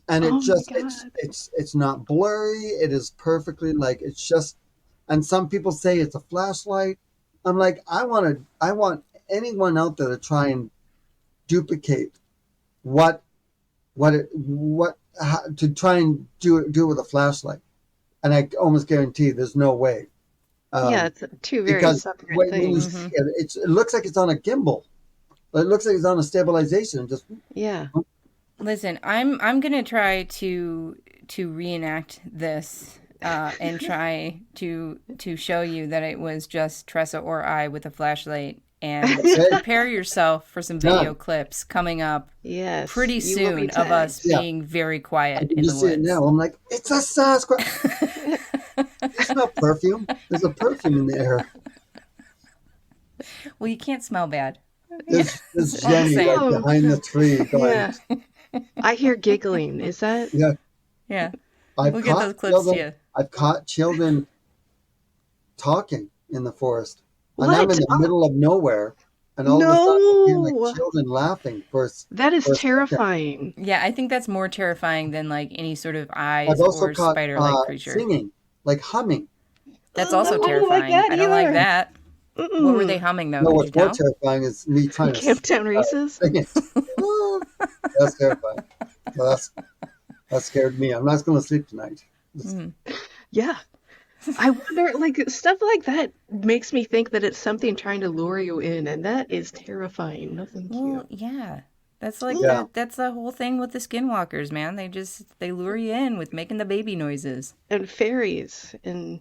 and Oh my God. it's not blurry. It is perfectly it's just. And some people say it's a flashlight. I'm like, I want anyone out there to try and duplicate to try and do it with a flashlight, and I almost guarantee there's no way. Yeah, it's two very Because separate when you things. see it, it looks like it's on a gimbal. It looks like it's on a stabilization. Just Yeah. Listen, I'm gonna try to reenact this and try to show you that it was just Tressa or I with a flashlight. And prepare yourself for some video clips coming up Yes. pretty you will be soon of us tagged. being very quiet you in the see it woods. now. I'm like, it's a Sasquatch. I smell perfume. There's a perfume in the air. Well, you can't smell bad. There's all I'm Jeni saying. right behind the tree going. Yeah. I hear giggling. Is that? Yeah. Yeah. I've We'll get those clips to you. I've caught children talking in the forest. And What? I'm in the middle of nowhere, and all of a sudden I hear No. children laughing. That is for a second. terrifying. Yeah, I think that's more terrifying than like any sort of eyes I've also or caught spider-like creature. singing, like humming. That's Oh, also I don't terrifying. like that I don't like either. that. Mm-mm. What were they humming though? No, Could you what's more tell? terrifying is me trying to Camptown Races? sing it. That's terrifying. Well, that scared me. I'm not going to sleep tonight. Yeah. I wonder, stuff like that makes me think that it's something trying to lure you in, and that is terrifying. No, thank you. Well, yeah. That's like Yeah. that's the whole thing with the skinwalkers, man. They lure you in with making the baby noises. And fairies, and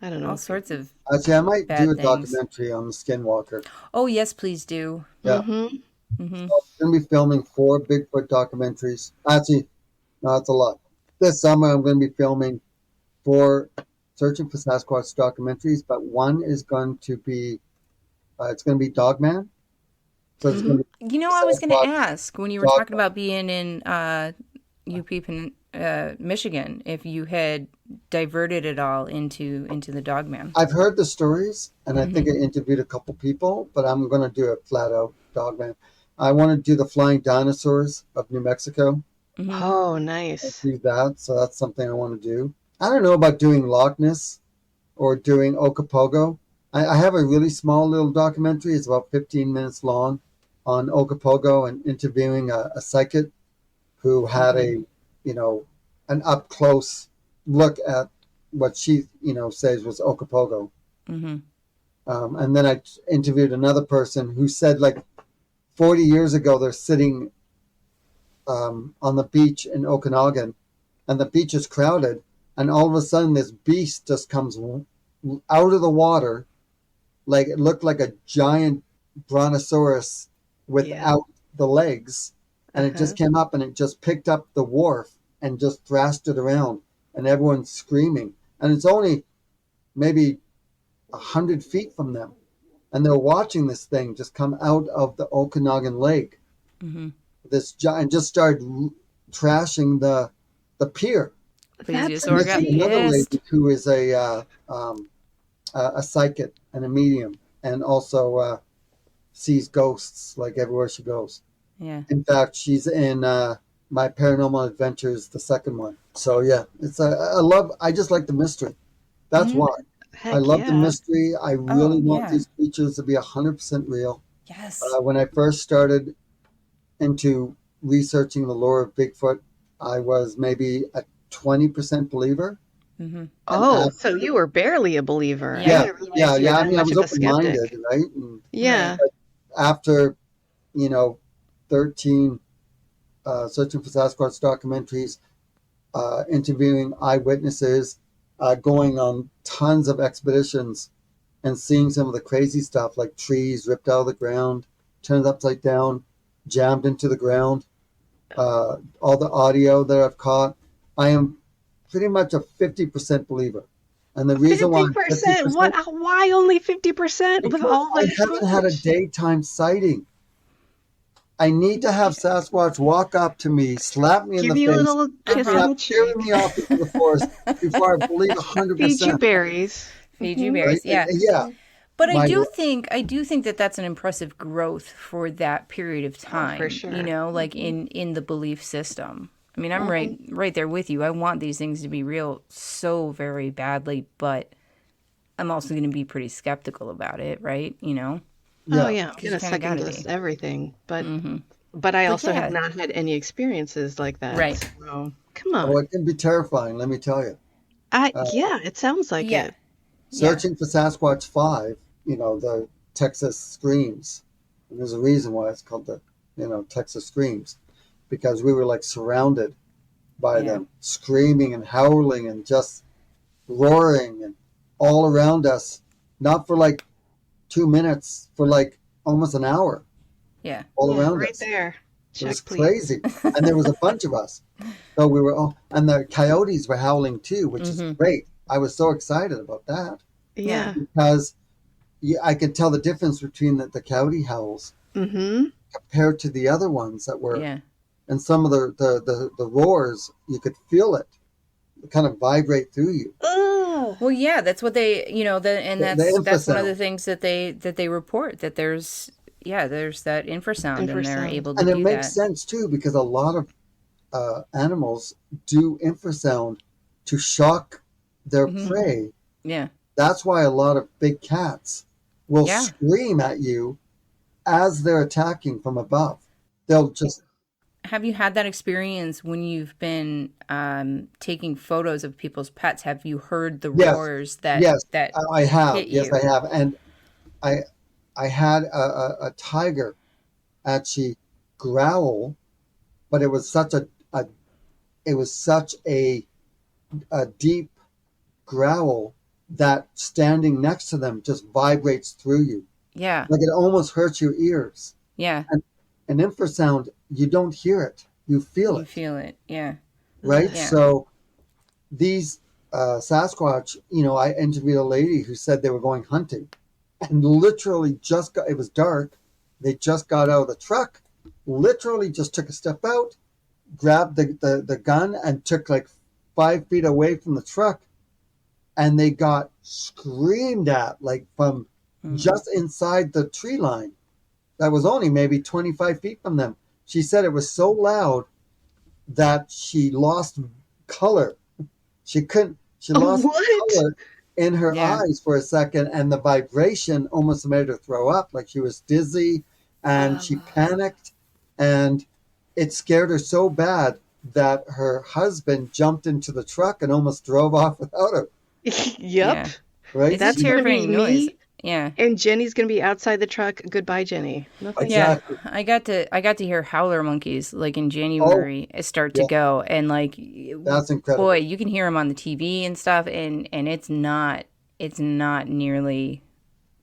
I don't know. All sorts of Actually, I might bad do a things. documentary on the skinwalker. Oh, yes, please do. Yeah. Mm-hmm. I'm going to be filming 4 Bigfoot documentaries. Actually, no, that's a lot. This summer, I'm going to be filming 4 Searching for Sasquatch documentaries, but one is going to be, it's going to be Dogman. So it's going to be You know, I was going to Sasquatch ask when you were dog- talking about being in UP Michigan if you had diverted it all into the Dogman. I've heard the stories, and I think I interviewed a couple people, but I'm going to do a flat out Dogman. I want to do the flying dinosaurs of New Mexico. Oh, nice. Do that, so that's something I want to do. I don't know about doing Loch Ness or doing Okopogo. I have a really small little documentary. It's about 15 minutes long on Okopogo and interviewing a psychic who had a, an up close look at what she, says was Okopogo. And then I interviewed another person who said, like, 40 years ago, they're sitting on the beach in Okanagan, and the beach is crowded, and all of a sudden this beast just comes out of the water, like it looked like a giant brontosaurus without the legs, and it just came up and it just picked up the wharf and just thrashed it around, and everyone's screaming, and it's only maybe 100 feet from them, and they're watching this thing just come out of the Okanagan Lake. This giant just started trashing the pier. Plesiosaur And this got is another pissed. lady who is a psychic and a medium, and also sees ghosts like everywhere she goes. Yeah. In fact, she's in my Paranormal Adventures, the second one. So yeah, I just like the mystery. That's why. Heck I love the yeah. mystery. I really want yeah. these creatures to be 100% real. Yes. When I first started into researching the lore of Bigfoot, I was maybe a 20% believer. Oh, so you were barely a believer. I Yeah, didn't realize you were I that mean, I much was of a open-minded, skeptic. right? And Yeah. after, 13 Searching for Sasquatch documentaries, interviewing eyewitnesses, going on tons of expeditions, and seeing some of the crazy stuff, like trees ripped out of the ground, turned upside down, jammed into the ground, all the audio that I've caught. I am pretty much a 50% believer. And the reason why I'm 50%? 50%, What? Why only 50% with because all I the haven't had a footage? daytime sighting. I need to have Sasquatch walk up to me, slap me in Give the you a face, little pick kiss me on up, the carry cheek, me off into the forest before I believe feed you 100%. berries. Fiji Mhm. berries. Right? Yeah. Yeah. But My- I do think that that's an impressive growth for that period of time. for sure. You know, like in the belief system. I mean, I'm right there with you. I want these things to be real so very badly, but I'm also going to be pretty skeptical about it, right? You know. Oh Yeah. yeah, I'm you gonna kinda second gotta guess be. everything, but I also yeah. have not had any experiences like that. Right. So come Oh, on. it can be terrifying, let me tell you. Yeah, it sounds like Yeah. it. Searching for Sasquatch 5, the Texas Screams. And there's a reason why it's called the, Texas Screams, because we were like surrounded by Yeah. them, screaming and howling and just roaring and all around us, not for like 2 minutes, for like almost an hour, Yeah. all Yeah, around right us. there. It was Check, please. crazy. And there was a bunch of us. So we were all, and the coyotes were howling too, which is great. I was so excited about that Yeah. because I could tell the difference between the coyote howls Mm-hmm. compared to the other ones that were, Yeah. and some of the roars, you could feel it kind of vibrate through you. Oh. Well, yeah, that's what they, and The that's one of the infrasound. things that they report, that there's that infrasound, and they're Infrasound. able to And it do makes that. sense too, because a lot of animals do infrasound to shock their prey. Yeah. That's why a lot of big cats will Yeah. scream at you as they're attacking from above. They'll just, Have you had that experience when you've been taking photos of people's pets? Have you heard the Yes. roars that yes, that I have. hit Yes, you? I have. And I had a tiger actually growl, but it was such a deep growl that standing next to them just vibrates through you. Yeah. Like it almost hurts your ears. Yeah. And infrasound, you don't hear it, you feel You it, feel it. Yeah. right? Yeah. So these Sasquatch, I interviewed a lady who said they were going hunting, and literally it was dark, they just got out of the truck, literally just took a step out, grabbed the gun and took like 5 feet away from the truck, and they got screamed at like from just inside the tree line. That was only maybe 25 feet from them. She said it was so loud that she lost color. She lost What? color in her Yeah. eyes for a second, and the vibration almost made her throw up. Like she was dizzy, and she panicked, and it scared her so bad that her husband jumped into the truck and almost drove off without her. Yep. Yeah. Right? It's That's a gonna be terrifying noise. me. Yeah. And Jenny's gonna be outside the truck. Goodbye, Jenny. No, thank Yeah, Exactly. I got to hear howler monkeys like in January start to yeah. go, and like That's incredible. boy, you can hear them on the TV and stuff, and it's not nearly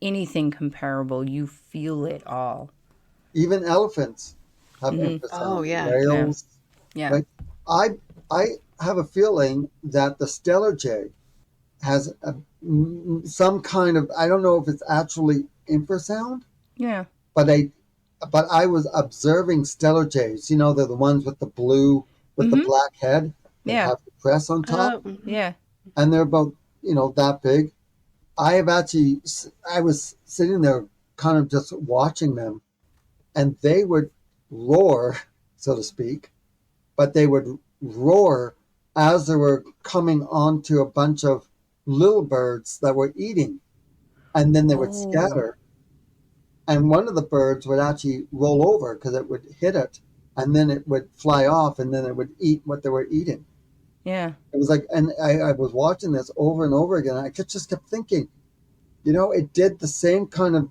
anything comparable. You feel it all. Even elephants have infrasound. Oh, yeah. Whales. Yeah. Right? I have a feeling that the Stellar Jay has some kind of, I don't know if it's actually infrasound, Yeah. but I was observing Stellar Jays. You know, they're the ones with the blue, with the black head. They Yeah. have the crest on top, Yeah. and they're about, that big. I was sitting there kind of just watching them, and they would roar, so to speak, but they would roar as they were coming onto a bunch of little birds that were eating, and then they would scatter, and one of the birds would actually roll over because it would hit it, and then it would fly off, and then it would eat what they were eating. Yeah. It was like, and I was watching this over and over again. I just kept thinking, it did the same kind of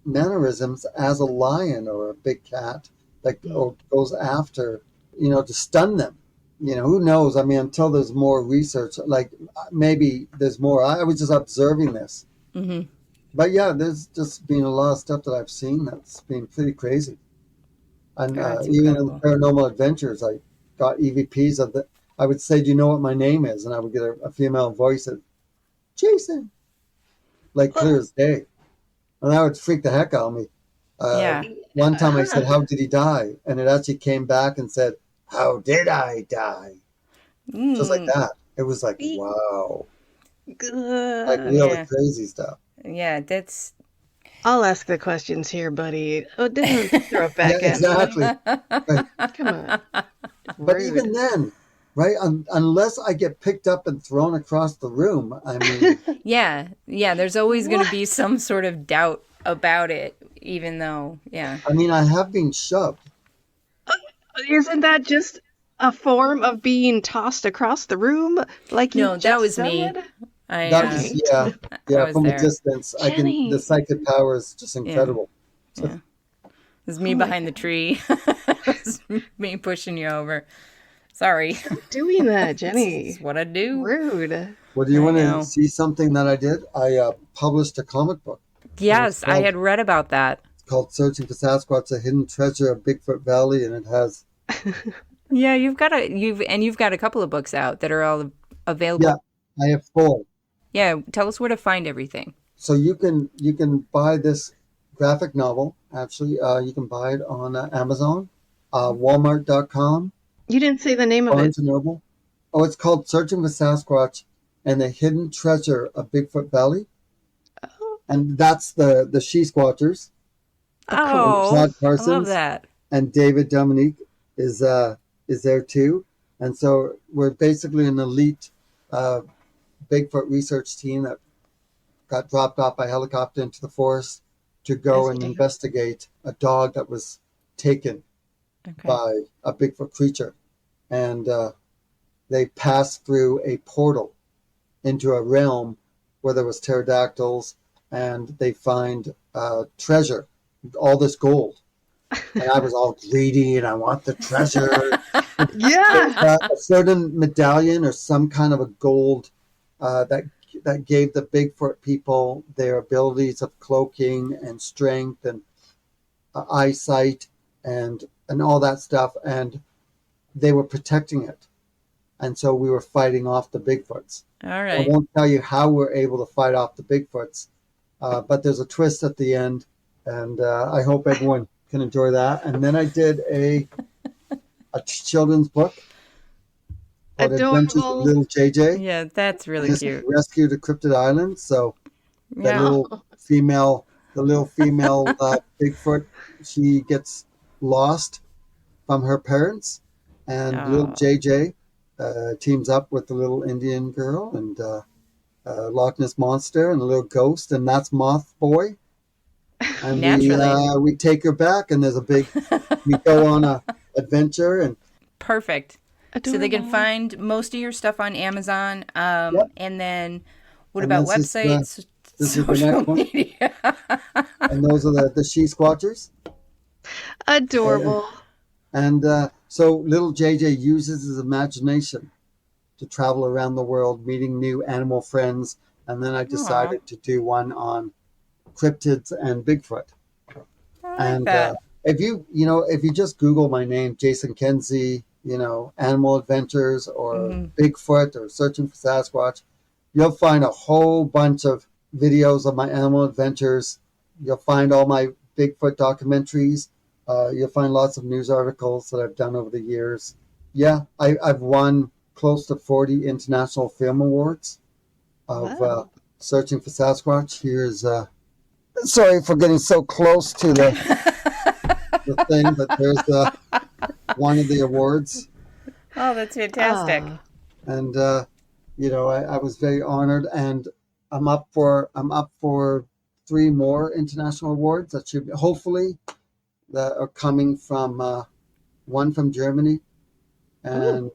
mannerisms as a lion or a big cat that goes after, to stun them. Who knows? I mean, until there's more research, like maybe there's more. I was just observing this. Mm-hmm. But yeah, there's just been a lot of stuff that I've seen that's been pretty crazy. And That's even in incredible. Paranormal Adventures, I got EVPs of I would say, do you know what my name is? And I would get a female voice that, Jason, like clear as day. And that would freak the heck out of me. Yeah. One time I said, how did he die? And it actually came back and said, how did I die? Just like that. It was like, wow. Like really Yeah. crazy stuff. Yeah, that's I'll ask the questions here, buddy. Oh, don't throw it back Yeah, at exactly. me. Come on. But Rude. even then, right, unless I get picked up and thrown across the room, I mean, yeah. There's always going to be some sort of doubt about it, even though, yeah. I have been shoved. Isn't that just a form of being tossed across the room? Like you No, that just was me. said? That was, yeah, was from there. a distance. Jenny. The psychic power is just incredible. Yeah. It was me behind the tree. It was me pushing you over. Sorry. Doing that, Jenny. That's what I do. Rude. Well, do you want know. to see something that I did? I published a comic book. Yes, I had read about that. It's called Searching for Sasquatch, a Hidden Treasure of Bigfoot Valley, and it has... Yeah, you've got a couple of books out that are all available. Yeah, I have 4. Yeah, tell us where to find everything. So you can buy this graphic novel. Actually, you can buy it on Amazon, Walmart.com, You didn't say the name of it. Barnes & Noble. Oh, it's called Searching for Sasquatch and the Hidden Treasure of Bigfoot Valley. Oh. And that's the She Squatchers. Oh, Claude I love Parsons. that. And David Dominique is there too. And so we're basically an elite Bigfoot research team that got dropped off by helicopter into the forest to go and investigate a dog that was taken by a Bigfoot creature. And they passed through a portal into a realm where there was pterodactyls, and they find treasure, all this gold. And I was all greedy, and I want the treasure. Yeah. A certain medallion or some kind of a gold that gave the Bigfoot people their abilities of cloaking and strength and eyesight and all that stuff, and they were protecting it. And so we were fighting off the Bigfoots. All I right. won't tell you how we're able to fight off the Bigfoots, but there's a twist at the end, and I hope everyone can enjoy that. And then I did a children's book called Adventures with Adorable. Little JJ. Yeah, that's really And this was cute. Rescued at Cryptid Island. So that Yeah. little female, Bigfoot, she gets lost from her parents, and little Oh. JJ teams up with the little Indian girl and Loch Ness Monster and a little ghost, and that's Moth Boy. And Naturally. we take her back, and we go on a adventure, and Perfect. So they can Adorable. find most of your stuff on Amazon. Yep. And then what And about this is the- websites, this is the social next one. media? and those are the she squatchers. Adorable. And so little JJ uses his imagination to travel around the world, meeting new animal friends. And then I decided to do one on cryptids and Bigfoot. I like And that. if you just Google my name, Jason Kenzie, animal adventures or Bigfoot or searching for Sasquatch, you'll find a whole bunch of videos of my animal adventures. You'll find all my Bigfoot documentaries. You'll find lots of news articles that I've done over the years. Yeah, I've won close to 40 international film awards of Wow. searching for Sasquatch. Here's sorry for getting so close to the thing, but there's one of the awards. Oh, that's fantastic. And I was very honored, and I'm up for 3 more international awards that should hopefully that are coming from one from Germany and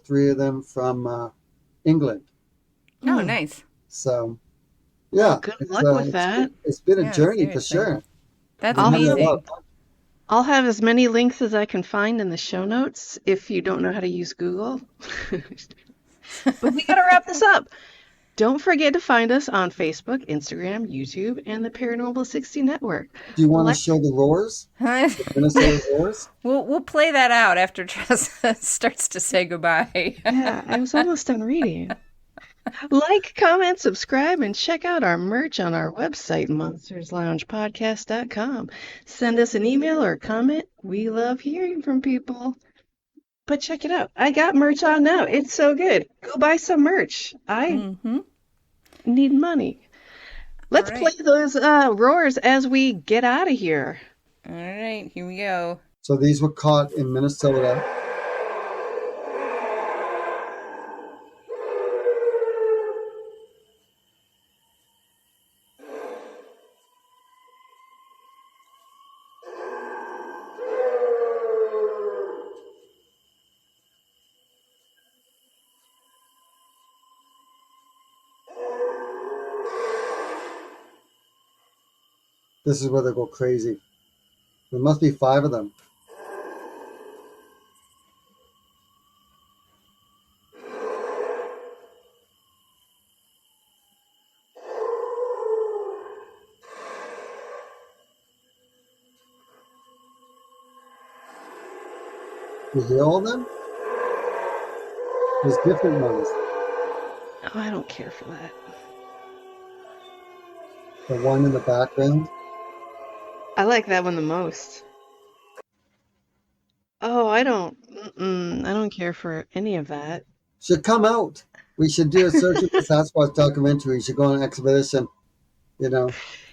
3 of them from England. Oh, nice. So yeah, Good luck with that. It's been a Yeah, journey for seriously. sure. That's I'll have a amazing. lot. I'll have as many links as I can find in the show notes if you don't know how to use Google. But we gotta wrap this up. Don't forget to find us on Facebook, Instagram, YouTube, and the Paranormal 60 Network. Do you want Like- to show the roars? Minnesota roars? We'll play that out after Tressa starts to say goodbye. Yeah, I was almost done reading. Like, comment, subscribe, and check out our merch on our website, monstersloungepodcast.com. Send us an email or comment. We love hearing from people. But check it out. I got merch on now. It's so good. Go buy some merch. I need money. Let's All play right. those roars as we get out of here. All right, here we go. So these were caught in Minnesota. This is where they go crazy. There must be 5 of them. You hear all of them? There's different ones. Oh, I don't care for that. The one in the background. I like that one the most. Oh, I don't care for any of that. Should come out. We should do a Searching for Sasquatch documentary. We should go on an expedition.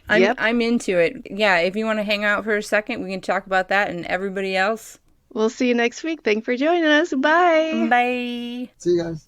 I'm into it. Yeah, if you want to hang out for a second, we can talk about that and everybody else. We'll see you next week. Thanks for joining us. Bye. Bye. See you guys.